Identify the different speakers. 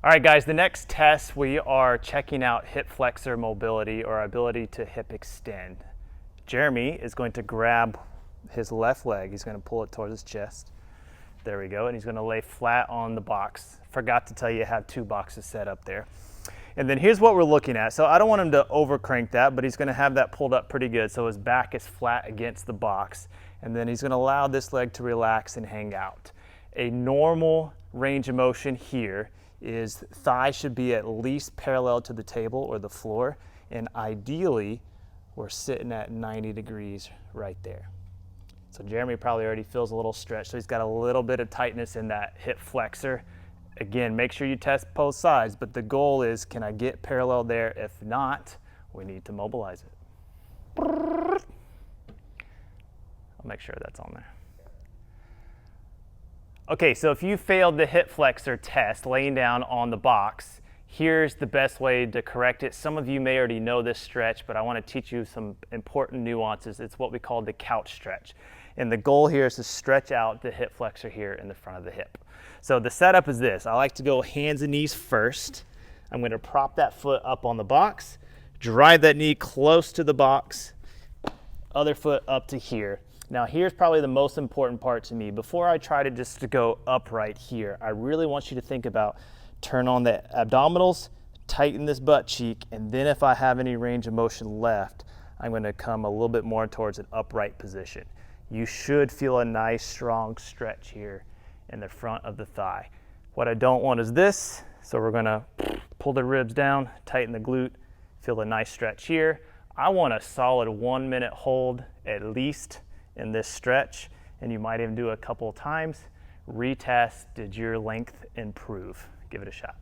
Speaker 1: All right, guys, the next test, we are checking out hip flexor mobility, or ability to hip extend. Jeremy is going to grab his left leg. He's going to pull it towards his chest. There we go. And he's going to lay flat on the box. Forgot to tell you, I have two boxes set up there. And then here's what we're looking at. So I don't want him to over crank that, but he's going to have that pulled up pretty good. So his back is flat against the box. And then he's going to allow this leg to relax and hang out. A normal range of motion here is thigh should be at least parallel to the table or the floor, and ideally we're sitting at 90 degrees right there. So Jeremy probably already feels a little stretch, so he's got a little bit of tightness in that hip flexor. Again, make sure you test both sides, but the goal is, can I get parallel there? If not, we need to mobilize it. I'll make sure that's on there. Okay, so if you failed the hip flexor test laying down on the box, here's the best way to correct it. Some of you may already know this stretch, but I want to teach you some important nuances. It's what we call the couch stretch. And the goal here is to stretch out the hip flexor here in the front of the hip. So the setup is this. I like to go hands and knees first. I'm going to prop that foot up on the box, drive that knee close to the box, other foot up to here. Now here's probably the most important part to me. Before I try to just to go upright here, I really want you to think about turn on the abdominals, tighten this butt cheek, and then if I have any range of motion left, I'm going to come a little bit more towards an upright position. You should feel a nice strong stretch here in the front of the thigh. What I don't want is this, so we're going to pull the ribs down, tighten the glute, feel a nice stretch here. I want a solid 1 minute hold at least in this stretch, and you might even do it a couple of times. Retest, did your length improve? Give it a shot.